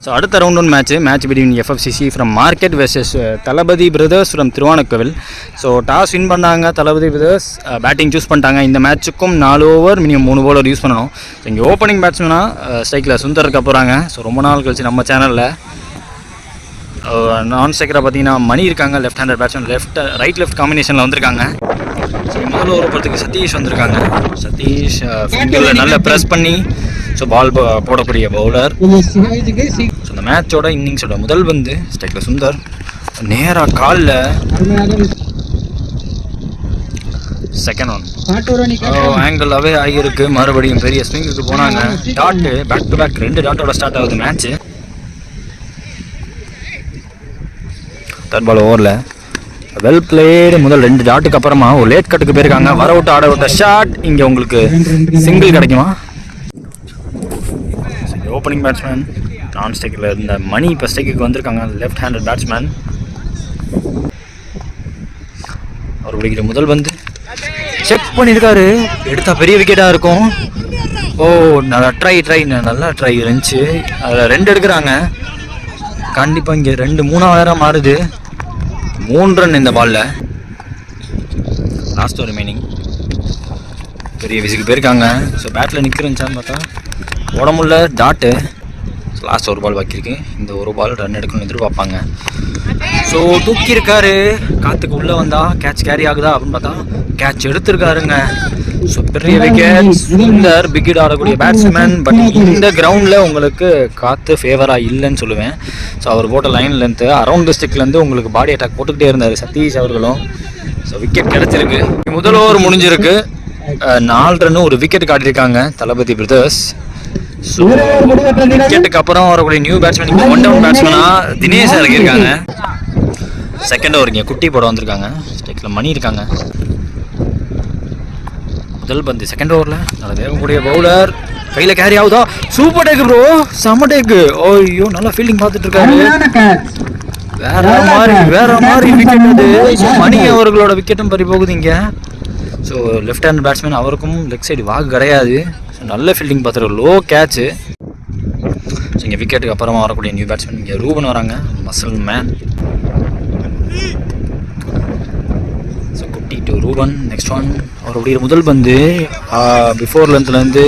So அடுத்த round one match between FFCC from market versus Thalapathi brothers from Thiruvanaikoil. So toss win பண்ணாங்க Thalapathi brothers, batting choose பண்ணிட்டாங்க. இந்த மேட்ச்சுக்கும் 4 over minimum 3 bowler use பண்ணணும். So இங்கே opening பேட்ஸ்மேனாக ஸ்ட்ரைக்கில் சுந்தர் இருக்க போகிறாங்க. ஸோ ரொம்ப நாள் கழிச்சு நம்ம சேனலில் நான் ஸ்ட்ரைக்கராக பார்த்தீங்கன்னா மணி இருக்காங்க, left hander batsman, right left காம்பினேஷனில் வந்திருக்காங்க. ஸோ முதல் ஓவர் போகிறதுக்கு சதீஷ் வந்திருக்காங்க. சதீஷ் நல்லா ப்ரெஸ் பண்ணி ஸோ பால் போடக்கூடிய பவுலர். ஸோ இந்த மேட்சோட இன்னிங்ஸோட முதல் பந்து ஸ்ட்ரைக்கில் சுந்தர் நேராக காலில் செகண்ட் ஒன் ஆங்கிள் அவே ஆகியிருக்கு. மறுபடியும் பெரிய ஸ்விங்குக்கு போனாங்க. டாட்டு பேக் டு பேக் 2 டாட்டோட ஸ்டார்ட் ஆகுது மேட்ச்சு. தேர்ட் பால் ஓவரில் வெல் பிளேடு. முதல் 2 டாட்டுக்கு அப்புறமா ஒரு லேட் கட்டுக்கு போயிருக்காங்க. வர விட்டு ஆட விட்ட ஷாட். இங்கே உங்களுக்கு சிங்கிள் கிடைக்குமா? ஓப்பனிங் பேட்ஸ்மேன் நான் ஸ்ட்ரைக்கில் இருந்த மணி இப்போ ஸ்ட்ரைக்கு வந்திருக்காங்க, லெஃப்ட் ஹேண்டர் பேட்ஸ்மேன். அவர் பிடிக்கிற முதல் பந்து செக் பண்ணியிருக்காரு, எடுத்தால் பெரிய விக்கெட்டாக இருக்கும். ஓ நல்லா ட்ரை நல்லா ட்ரை இருந்துச்சு. அதில் 2 எடுக்கிறாங்க. கண்டிப்பாக இங்கே 2-3 மாறுது. 3 ரன் இந்த பாலில். லாஸ்ட் ஒரு ரிமைனிங் பெரிய விசிக்கு போயிருக்காங்க. ஸோ பேட்டில் நிற்கிறேன்ச்சான்னு பார்த்தா உடம்புல டாட்டு. லாஸ்ட் ஒரு பால் பாக்கியிருக்கு. இந்த ஒரு பால் ரன் எடுக்கணும்னு எதிர்பார்ப்பாங்க. ஸோ தூக்கியிருக்காரு. காற்றுக்கு உள்ளே வந்தால் கேட்ச் கேரி ஆகுதா அப்படின்னு பார்த்தா கேட்ச் எடுத்திருக்காருங்க. ஸோ பெரிய விக்கெட். சுந்தர் விக்கெட் ஆடக்கூடிய பேட்ஸ்மேன். பட் இந்த கிரவுண்டில் உங்களுக்கு காற்று ஃபேவராக இல்லைன்னு சொல்லுவேன். ஸோ அவர் போட்ட லைன் லென்த்து அரௌண்ட் தி ஸ்டிக்லேருந்து உங்களுக்கு பாடி அட்டாக் போட்டுக்கிட்டே இருந்தார் சதீஷ் அவர்களும். ஸோ விக்கெட் கிடச்சிருக்கு. முதல் ஓவர் முடிஞ்சிருக்கு. 4 ரன்னு ஒரு விக்கெட் காட்டியிருக்காங்க தளபதி பிரதர்ஸ். ஸோ விக்கெட்டுக்கு அப்புறம் வரக்கூடிய நியூ பேட்ஸ்மேன் இங்கே 1 டவுன் பேட்ஸ்மேனாக தினேஷ் இறங்கியிருக்காங்க. செகண்ட் ஓவர் இங்கே குட்டி போட வந்திருக்காங்க. ஸ்ட்ரைக்கில் மணி இருக்காங்க. முதல் பந்து செகண்ட் ஓவரில் நல்லா வேகக்கூடிய பவுலர். கையில் கேரி ஆகுதா? சூப்பர் டேக்கு ப்ரோ, செம்ம டேக்கு. ஐயோ நல்லா ஃபீல்டிங் பார்த்துட்டு இருக்காரு. வேற மாதிரி விக்கெட் அது. மணி அவர்களோட விக்கெட்டும் பறி போகுது இங்கே. ஸோ லெஃப்ட் ஹேண்ட் பேட்ஸ்மேன், அவருக்கும் லெக் சைடு வாக்கு கிடையாது. ஸோ நல்ல ஃபீல்டிங் பார்த்துருக்கு, லோ கேட்ச்சு. ஸோ இங்கே விக்கெட்டுக்கு அப்புறமா வரக்கூடிய நியூ பேட்ஸ்மேன் இங்கே ரூபன் வராங்க, மசில் மேன். ஸோ குட்டி டு ரூபன். நெக்ஸ்ட் ஒன் அவருடைய முதல் பந்து பிஃபோர் லென்த்லேருந்து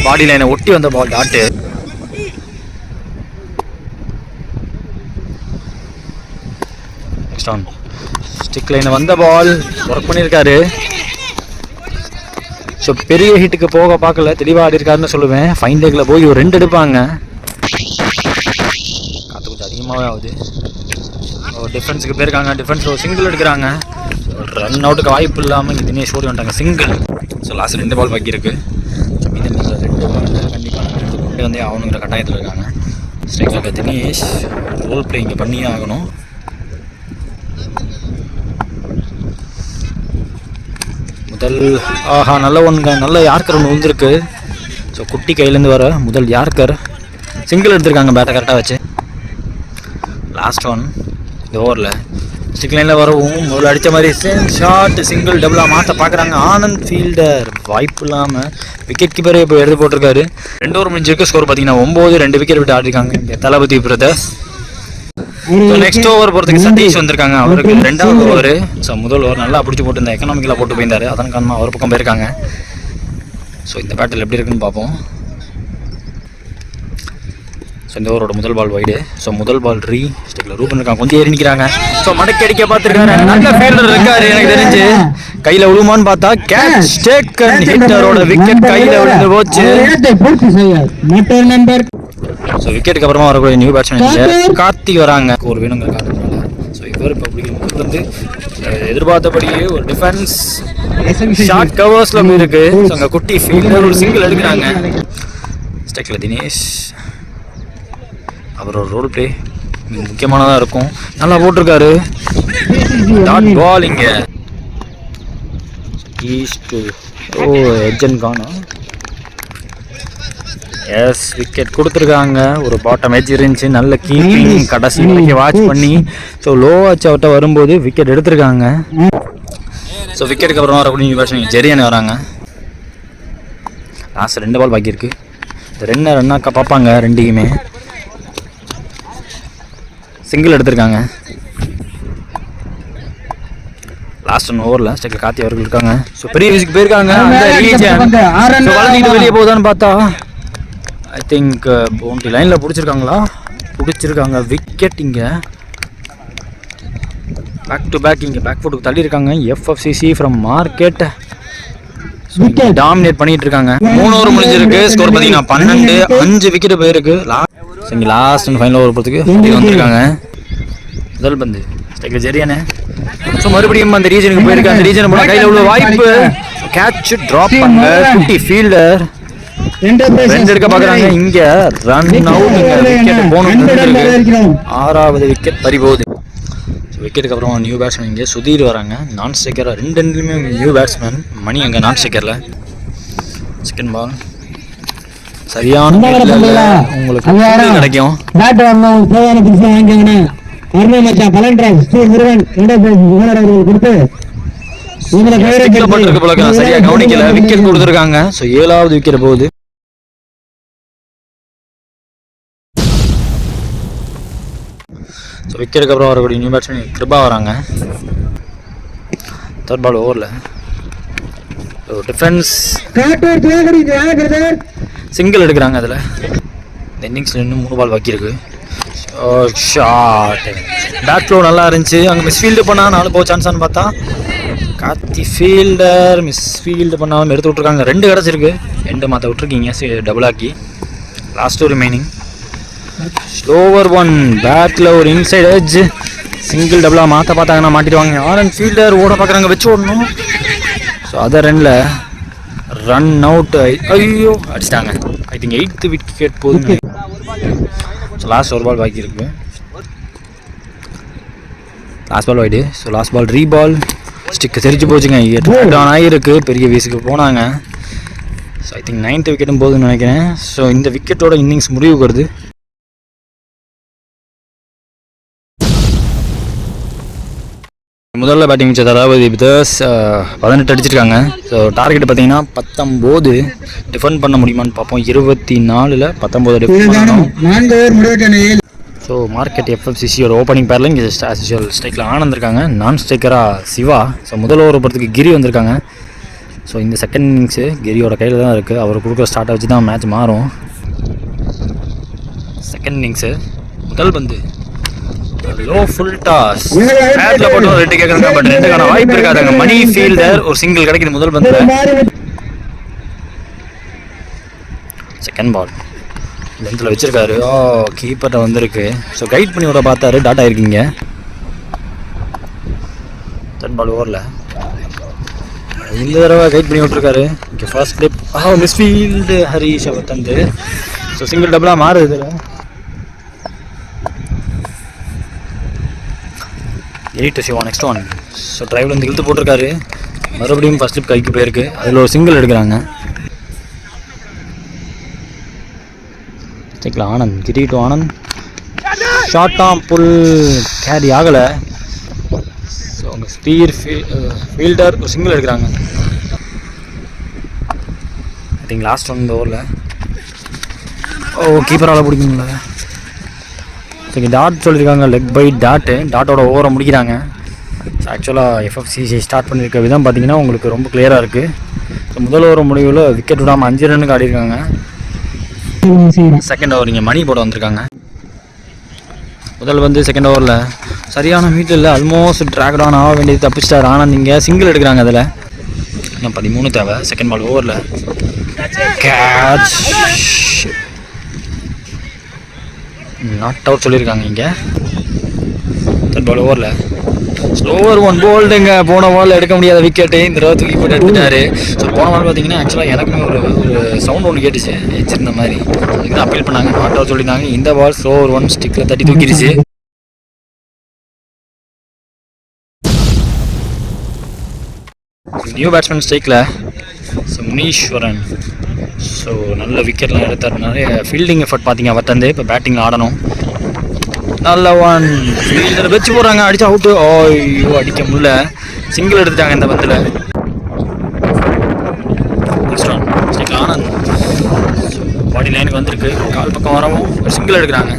பாடி லைனை ஒட்டி வந்த பால் டாட்டு. நெக்ஸ்ட் ஒன் ஸ்டிக் லைனை வந்த பால் ஒர்க் பண்ணியிருக்காரு. ஸோ பெரிய ஹிட்டுக்கு போக பார்க்கல, தெளிவாக ஆடி இருக்காருன்னு சொல்லுவேன். ஃபைன் டேக்கில் போய் ஒரு 2 எடுப்பாங்க. காற்று கொஞ்சம் அதிகமாகவே ஆகுது. டிஃபென்ஸுக்கு போயிருக்காங்க. டிஃபென்ஸ் ஒரு சிங்கிள் எடுக்கிறாங்க. ரன் அவுட்டுக்கு வாய்ப்பு இல்லாமல் இங்கே தினேஷ் ஓடி வந்துட்டாங்க, சிங்கிள். ஸோ லாஸ்ட் 2 பால் பாக்கி இருக்குது. ஸோ மீதி 2 பால் கண்டிப்பாக கொண்டு வந்தே ஆகணுங்கிற கட்டாயத்தில் இருக்காங்க. ஸ்ட்ரைக்கில் இருக்க தினேஷ் ரோல் பிளே இங்கே பண்ணியே ஆகணும். முதல் நல்ல ஒன்று, நல்ல யார்கர் ஒன்று விழுந்திருக்கு. ஸோ குட்டி கையிலேருந்து வர முதல் யார்கர் சிங்கிள் எடுத்திருக்காங்க பேட்டை கரெக்டாக வச்சு. லாஸ்ட் ஒன் இந்த ஓவரில் ஸ்டிக் லைனில் வரவும் முதல்ல அடித்த மாதிரி ஷார்ட் சிங்கிள் டபுளாக மாற்ற பார்க்குறாங்க. ஆனந்த் ஃபீல்டர் வாய்ப்பு இல்லாமல் விக்கெட் கீப்பரே இப்போ எடுத்து போட்டிருக்காரு. 2 ஓவர் முடிஞ்சிருக்கு. ஸ்கோர் பார்த்தீங்கன்னா 9, 2 விக்கெட் விட்டு ஆடிருக்காங்க இங்கே தளபதி பிரதர்ஸ். நெக்ஸ்ட் ஓவர் போகிறதுக்கு சதீஷ் வந்திருக்காங்க. அவருக்கு 2வது ஓவர். ஸோ முதல் ஓவர் நல்லா பிடிச்சி போட்டு இந்த எக்கனாமிக்கலாக போட்டு போயிருந்தார். அதன் காரணமாக அவர் பக்கம் போயிருக்காங்க. ஸோ இந்த பேட்டில் எப்படி இருக்குன்னு பார்ப்போம். ஸோ இந்த ஓவரோட முதல் பால் வைடு. ஸோ முதல் பால் ஸ்டிக்கில் ரூபன் இருக்காங்க, கொஞ்சம் ஏறி நிற்கிறாங்க. ஸோ மடக்கி அடிக்க பார்த்துருக்காரு. நல்ல ஃபீல்டர் இருக்காரு, எனக்கு தெரிஞ்சு கையில் விழுமான்னு பார்த்தா கேட்ச் டேக்கன். ஹிட்டரோட விக்கெட் கையில் விழுந்து போச்சு. ஸோ விக்கெட்டுக்கு அப்புறமா வரக்கூடிய நியூ பேட்ஸ்மேன் கார்த்திக் வராங்க. ஒரு வேணுங்கிற காரணத்தினால. ஸோ இவர் இப்போ பிடிக்கும் வந்து எதிர்பார்த்தபடியே ஒரு டிஃபென்ஸ் ஷார்ட் கவர்ஸில் இருக்கு. ஸோ அங்கே குட்டி ஃபீல்டர் ஒரு சிங்கிள் எடுக்கிறாங்க. ஸ்ட்ரைக்கில் தினேஷ், அவர் ஒரு ரோல் பிளே முக்கியமானதாக இருக்கும், நல்லா போட்டிருக்காரு. டாட் பால் இங்கே எஜ்ஜன் காணும். எஸ் விக்கெட் கொடுத்துருக்காங்க. ஒரு பாட்டம் எட்ஜ் இருந்துச்சு, நல்ல கீப்பிங் கடைசி வரைக்கும் வாட்ச் பண்ணி. ஸோ லோ வாட்ச் அவுட்டை வரும்போது விக்கெட் எடுத்திருக்காங்க. ஸோ விக்கெட்டுக்கு அப்புறம் வரக்கூடிய பேட்ஸ்மேன் ஜெரியன் வராங்க. லாஸ்ட் 2 பால் பாக்கி இருக்குது. இந்த 2 ரன்னாக்கா பார்ப்பாங்க 2யுமே. சிங்கிள் எடுத்திருக்காங்க. லாஸ்ட் 1 ஓவரில் ஸ்டேக்கில் கார்த்தி அவர்கள் இருக்காங்க. ஸோ பெரிய விசிக்கு போயிருக்காங்க. வளர்த்திட்டு வெளியே போகுதான்னு பார்த்தா ஐ திங்க் பவுண்டரி லைனில் பிடிச்சிருக்காங்களா? பிடிச்சிருக்காங்க. விக்கெட் இங்கே பேக் டு பேக் இங்கே பேக் ஃபுட்டுக்கு தள்ளியிருக்காங்க. எஃப்எஃப்சிசி ஃப்ரம் மார்க்கெட் டாமினேட் பண்ணிட்டு இருக்காங்க. 3 ஓவர் முடிஞ்சிருக்கு. ஸ்கோர் பார்த்தீங்கன்னா 12. 5 விக்கெட் போயிருக்கு. லாஸ்ட் அண்ட் ஃபைனல் ஓவர் போகிறதுக்கு வந்திருக்காங்க. முதல் பந்து ஸ்டேக்கில் சரியானே. ஸோ மறுபடியும் அந்த ரீஜனுக்கு போயிருக்கு. அந்த ரீஜன் போனால் கையில் உள்ள வாய்ப்பு. கேட்ச் ட்ராப் பண்ண குட்டி ஃபீல்டர் 2 எடுக்க பார்க்குறாங்க. இங்கே ரன் அவுட். விக்கெட் போகணும். 6வது விக்கெட் பறிபோகுது. விக்கெட்டுக்கு அப்புறம் நியூ பேட்ஸ்மேன் இங்கே சுதீர் வராங்க. நான் ஸ்ட்ரைக்கர் 2 எண்ட்லையுமே நியூ பேட்ஸ்மேன். மணி அங்கே நான் ஸ்ட்ரைக்கரில். செகண்ட் பால் சரியான உங்களுக்கு கிடைக்கும். சரியா கவனிக்கல. விக்கெட் கொடுத்துருக்காங்க. ஸோ 7வது விக்கெட் போகுது. ஸோ விக்கெட்டுக்கு அப்புறம் வரக்கூடிய நியூ பேட்ஸ்மேன் கிருபா வராங்க. தேர்ட் பால் ஓவரில் டிஃபென்ஸ் சிங்கிள் எடுக்கிறாங்க. அதில் இந்த இன்னிங்ஸில் இன்னும் 3 பால் பாக்கி இருக்கு. ஷாட் பேட் ஃப்ளோ நல்லா இருந்துச்சு. அங்கே மிஸ் ஃபீல்டு பண்ணால் 4 போக சான்ஸான்னு பார்த்தா கார்த்தி ஃபீல்டர் மிஸ் ஃபீல்டு பண்ணாலும் எடுத்து விட்ருக்காங்க. 2 கிடச்சிருக்கு. 2 மாற்ற விட்ருக்கீங்க டபுள் ஆக்கி. லாஸ்ட்டு ரிமைனிங் ஸ்லோவர் 1 பேட்டில் ஒரு இன்சைட் எட்ஜ் சிங்கிள் டபுளாக மாற்ற பார்த்தாங்கன்னா மாட்டிடுவாங்க. ஆரன் ஃபீல்டர் ஓட பார்க்குறாங்க. வச்சு ஓடணும். ஸோ அதை 2ல் ரன் அவுட். ஐயோ அடிச்சிட்டாங்க. ஐ திங்க் 8th விக்கெட் போதுங்க. ஸோ லாஸ்ட் ஒரு பால் பாக்கி இருக்கு. Last ball wide. So last ball ரீபால் ஸ்டிக்கு தெரிஞ்சு போச்சுங்க. டவுன் ஆகிருக்கு. பெரிய வீஸுக்கு போனாங்க. ஸோ ஐ திங்க் 9th விக்கெட்டும் போகுதுன்னு நினைக்கிறேன். ஸோ இந்த விக்கெட்டோட இன்னிங்ஸ் முடிவுக்கு வருது. முதல்ல பேட்டிங் வச்ச தளபதி பிதர்ஸ் 18 அடிச்சிருக்காங்க. ஸோ டார்கெட் பார்த்தீங்கன்னா 19 டிஃபெண்ட் பண்ண முடியுமான்னு பார்ப்போம். 24ல் 19 டிஃபெண்ட் பண்ணணும். ஸோ மார்க்கெட் எஃப்எஃப்சிசியோட ஓப்பனிங் பேரில் இங்கே ஆஸ் யூஷுவல் ஸ்ட்ரைக்கில் ஆனந்த் இருக்காங்க. நான் ஸ்ட்ரைக்கராக சிவா. ஸோ முதல் ஓவர் போகிறதுக்கு கிரி வந்திருக்காங்க. ஸோ இந்த செகண்ட் இன்னிங்ஸு கிரியோட கையில் தான் இருக்குது. அவர் கொடுக்குற ஸ்டார்ட்டை வச்சு தான் மேட்ச் மாறும். செகண்ட் இன்னிங்ஸு முதல் பந்து லோ ஃபுல் டாஸ் பேட்ல போட்டு 2 கேட்குறாங்க. பட் 2க்கான வாய்ப்பு இருக்காதாங்க. மணி ஃபீல்டர் ஒரு சிங்கிள் கிடைக்குது முதல் பந்தில். செகண்ட் பால் லென்த்தில் வச்சிருக்காரு. கீப்பர்கிட்ட வந்திருக்கு. ஸோ கைட் பண்ணி விட பார்த்தாரு. டாட் ஆயிருக்கீங்க. தேர்ட் பால் ஓவரில் இந்த தடவை கைட் பண்ணி விட்டுருக்காரு. இங்கே first day miss field Harish அவர் தந்து. ஸோ சிங்கிள் டபுளாக மாறுது. இதில் 8 to 1 next one. ஸோ டிரைவில் வந்து இழுத்து போட்டிருக்காரு. மறுபடியும் ஃபர்ஸ்ட் ஸ்லிப் கைக்கு போயிருக்கு. அதில் ஒரு சிங்கிள் எடுக்கிறாங்க. ஸ்டேக்கில் ஆனந்த் கிரி டு ஆனந்த் ஷார்ட் ஆம் புல் கேரி ஆகலை. ஸோ அவங்க ஸ்பீர் ஃபீல்டர் ஒரு சிங்கிள் எடுக்கிறாங்க. ஐ திங்க் லாஸ்ட் ஒன் இந்த ஓவரில் கீப்பரால் பிடிக்குங்களா? இங்கே டாட் சொல்லியிருக்காங்க. லெக் பை டாட்டோட ஓவரை முடிக்கிறாங்க. ஸோ ஆக்சுவலாக எஃப்எஃப்சிசி ஸ்டார்ட் பண்ணியிருக்க விதம் பார்த்தீங்கன்னா உங்களுக்கு ரொம்ப கிளியராக இருக்குது. ஸோ முதல் ஓவர் முடிவில் விக்கெட் விடாமல் 5 ரன்னுக்கு ஆடிருக்காங்க. செகண்ட் ஓவர் இங்கே மணி போட வந்திருக்காங்க. முதல் வந்து செகண்ட் ஓவரில் சரியான மீட்டில் இல்லை. ஆல்மோஸ்ட் ட்ராக் டவுன் ஆக வேண்டியது தப்பிச்சிட்டார். ஆனந்த் இங்கே சிங்கிள் எடுக்கிறாங்க. அதில் இன்னும் 13 தேவை. செகண்ட் பால் ஓவரில் கேட்ச் நாட் அவுட் சொல்லியிருக்காங்க. இங்கே தேர்ட் பால் ஓவரில் ஸ்லோவர் 1 போல்டுங்க. போன பால் எடுக்க முடியாத விக்கெட்டு இந்த தடவை தூக்கி போட்டு எடுத்துட்டாரு. ஸோ போன பால் பார்த்தீங்கன்னா ஆக்சுவலாக எனக்குமே ஒரு சவுண்ட் ஒன்று கேட்டுச்சு வச்சிருந்த மாதிரி. அதுக்கு தான் அப்பீல் பண்ணாங்க. நாட் அவுட் சொல்லியிருந்தாங்க. இந்த பால் ஸ்லோவர் 1 ஸ்டிக்கில் தட்டி தூக்கிடுச்சு. நியூ பேட்ஸ்மேன் ஸ்ட்ரைக்கில் ஸோ முனீஸ்வரன். ஸோ நல்ல விக்கெட்லாம் எடுத்தார். நிறைய ஃபீல்டிங் எஃபர்ட் பார்த்தீங்க அவர் தந்து. இப்போ பேட்டிங் ஆடணும். நல்ல 1 ஃபீல்டர் வச்சு போடுறாங்க. அடிச்சு அவுட்டு. ஐயோ அடிக்க முடியல. சிங்கிள் எடுத்துட்டாங்க இந்த பந்தில். ஆனந்த் பாடி லைனுக்கு வந்திருக்கு. கால் பக்கம் வரவும் ஒரு சிங்கிள் எடுக்கிறாங்க.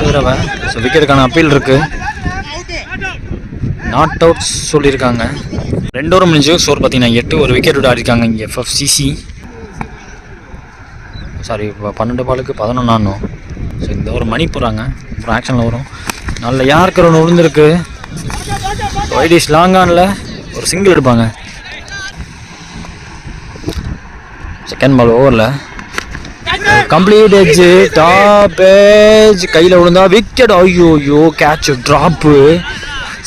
தடவை. ஸோ விக்கெட்டுக்கான அப்பீல் இருக்குது. நாட் அவுட் சொல்லியிருக்காங்க. 2 ஓவர் முடிஞ்சு ஸ்கோர் பார்த்தீங்கன்னா 8. ஒரு விக்கெட் விட ஆடிருக்காங்க இங்கே எஃப்எஃப்சிசி. சாரி 12 பாலுக்கு 11 ஆடணும். ஸோ இந்த ஒரு மணி போகிறாங்க. அப்புறம் ஆக்ஷனில் வரும். நல்ல யாருக்கு ஒன்று விழுந்திருக்கு. வைடிஸ் லாங் ஆனில் ஒரு சிங்கிள் எடுப்பாங்க. செகண்ட் பால் ஓவரில் கம்ப்ளீட் எட்ஜு டாப் எட்ஜ் கையில் விழுந்தா விக்கெட். ஐயோ கேட்ச் ட்ராப்பு.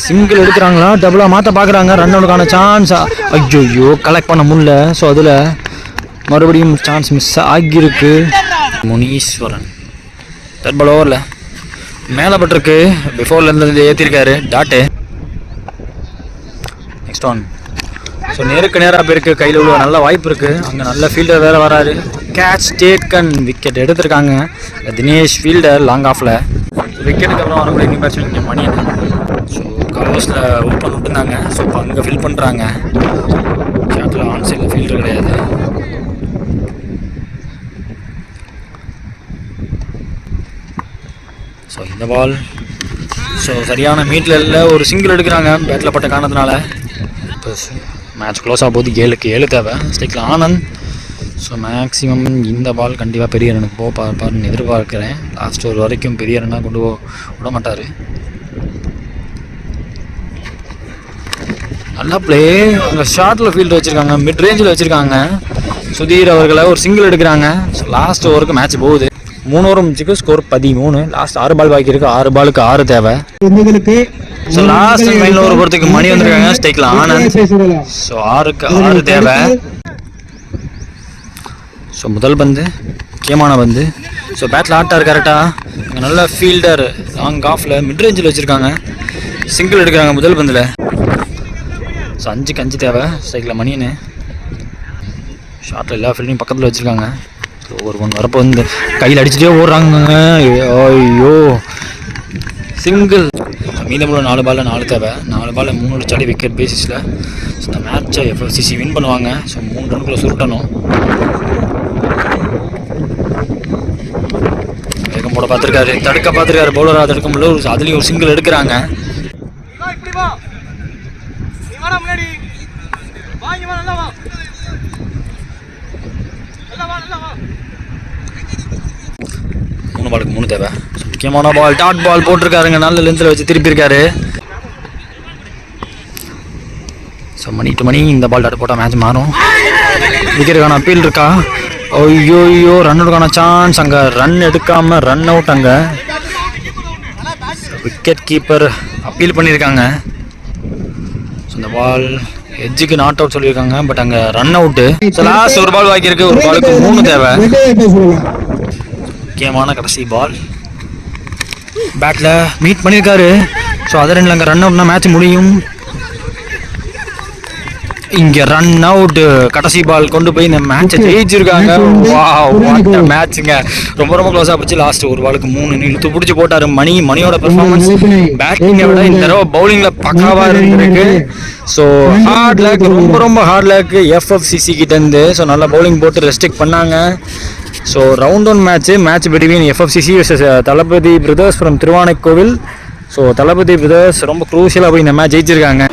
சிங்கிள் எடுக்கிறாங்களா டபுளாக மாற்ற பார்க்குறாங்க. ரன் அவுட்டுக்கான சான்ஸ். ஐயோ கலெக்ட் பண்ண முடியல. ஸோ அதில் மறுபடியும் சான்ஸ் மிஸ் ஆகியிருக்கு. முனீஸ்வரன் தேர்ட் பால் ஓவரில் மேலே பட்டிருக்கு. பிஃபோர்லேருந்து ஏற்றிருக்காரு டாட்டு. Next one. ஸோ நேருக்கு நேராக போயிருக்கு. கையில் உள்ள நல்ல வாய்ப்பு இருக்குது. அங்கே நல்ல ஃபீல்டர் வேறு வராரு. Catch taken. விக்கெட் எடுத்திருக்காங்க தினேஷ் ஃபீல்டர் லாங் ஆஃபில். விக்கெட்டுக்கு அப்புறம் வரக்கூடிய நியூ பேட்ஸ்மேன் இங்கே மணி. ஸோ கவர்ஸில் ஓப்பன் விட்டுருந்தாங்க. ஸோ இப்போ அங்கே ஃபில் பண்ணுறாங்க. ஷாட்டில் ஆன் சைடில் ஃபீல்டர் கிடையாது. ஸோ இந்த பால் ஸோ சரியான மீட்டில் இல்லை. ஒரு சிங்கிள் எடுக்கிறாங்க பேட்டில் பட்ட காரணத்தினால. இப்போ மேட்ச் க்ளோஸ் ஆக போது 7க்கு 7 தேவை. ஸ்டேக்கில் ஆனந்த். ஸோ மேக்ஸிமம் இந்த பால் கண்டிப்பாக பெரிய ரனுக்கு பார்ப்பாருன்னு எதிர்பார்க்குறேன். லாஸ்ட் ஓவர் வரைக்கும் பெரிய ரன்னாக கொண்டு விட மாட்டார். நல்லா பிளே. அங்கே ஷார்ட்டில் ஃபீல்டு வச்சுருக்காங்க. மிட் ரேஞ்சில் வச்சுருக்காங்க. சுதீர் அவர்களை ஒரு சிங்கிள் எடுக்கிறாங்க. ஸோ லாஸ்ட் ஓவருக்கு மேட்ச் போகுது. 3 ஓவர் முடிச்சுக்கு ஸ்கோர் 13. லாஸ்ட் 6 பால் பாக்கி இருக்குது. 6 பாலுக்கு 6 தேவை. ஸோ லாஸ்ட் மைல் ஓவர் போகிறதுக்கு மணி வந்திருக்காங்க. ஸ்டேக்கில் ஆனந்த். ஸோ 6க்கு 6 தேவை. ஸோ முதல் பந்து முக்கியமான பந்து. ஸோ பேட்டில் ஆட்டார் கரெக்டாக. அங்கே நல்ல ஃபீல்டர் லாங் ஆஃபில் மிட் ரேஞ்சில் வச்சுருக்காங்க. சிங்கிள் எடுக்கிறாங்க முதல் பந்தில். ஸோ 5க்கு 5 தேவை. ஸ்டேக்கில் மணின்னு ஷார்ட்டில் எல்லா ஃபீல்டையும் பக்கத்தில் வச்சுருக்காங்க. ஸோ ஒரு ஒன் வரப்போ வந்து கையில் அடிச்சுட்டே ஓடுறாங்க. ஐயோ சிங்கிள். மீதமுள்ள 4 பாலில் 4 தேவை. 4 பாலில் 3 அடிச்சாடி விக்கெட் பேசிஸில். ஸோ இந்த மேட்சை எஃப்எஃப்சிசி வின் பண்ணுவாங்க. ஸோ 3 ரன்னுக்குள்ளே சுருட்டணும். வேகம் போட பார்த்துருக்காரு. தடுக்க பார்த்துருக்காரு. பவுலராக தடுக்க முடியல. அதுலேயும் ஒரு சிங்கிள் எடுக்கிறாங்க. மூணு பாலுக்கு 3 தேவை. முக்கியமான பால் டாட் பால் போட்டிருக்காருங்க. நல்ல லென்த்தில் வச்சு திருப்பியிருக்காரு. ஸோ மணி டு மணி இந்த பால் டாட் போட்டால் மேட்ச் மாறும். விக்கெட்டுக்கான அப்பீல் இருக்கா? ஐயோ ரன் அவுட்டுக்கான சான்ஸ். அங்கே ரன் எடுக்காமல் ரன் அவுட். அங்கே விக்கெட் கீப்பர் அப்பீல் பண்ணியிருக்காங்க. ஸோ இந்த பால் எட்ஜுக்கு நாட் அவுட் சொல்லியிருக்காங்க. பட் அங்கே ரன் அவுட்டு. ஸோ லாஸ்ட் ஒரு பால் பாக்கி இருக்கு. ஒரு பாலுக்கு 3 தேவை. முக்கியமான கடைசி பால். பேட்டில் மீட் பண்ணியிருக்காரு. ஸோ அதை 2 அங்கே ரன் அவுட்னா மேட்ச் முடியும். இங்கே ரன் அவுட். கடைசி பால் கொண்டு போய் இந்த மேட்சை ஜெயிச்சிருக்காங்க. மேட்சுங்க ரொம்ப ரொம்ப க்ளோஸாக போச்சு. லாஸ்ட் ஒரு பாலுக்கு 3 இழுத்து பிடிச்சி போட்டார் மணி. மணியோட பெர்ஃபார்மன்ஸ் பேட்டிங்கை விட இந்த தடவை பவுலிங்கில் பக்காவாக இருந்திருக்கு. ஸோ ஹார்ட் லேக் ரொம்ப ஹார்ட் லேக் எஃப்எஃப்சிசி கிட்டேருந்து. ஸோ நல்லா பவுலிங் போட்டு ரெஸ்ட்ரிக்ட் பண்ணாங்க. So round 1 match between FFCC versus Thalapathi brothers from Thiruvanaikoil. So Thalapathi brothers ரொம்ப க்ரூஷியலாக போய் இந்த மேட்ச் ஜெயிச்சிருக்காங்க.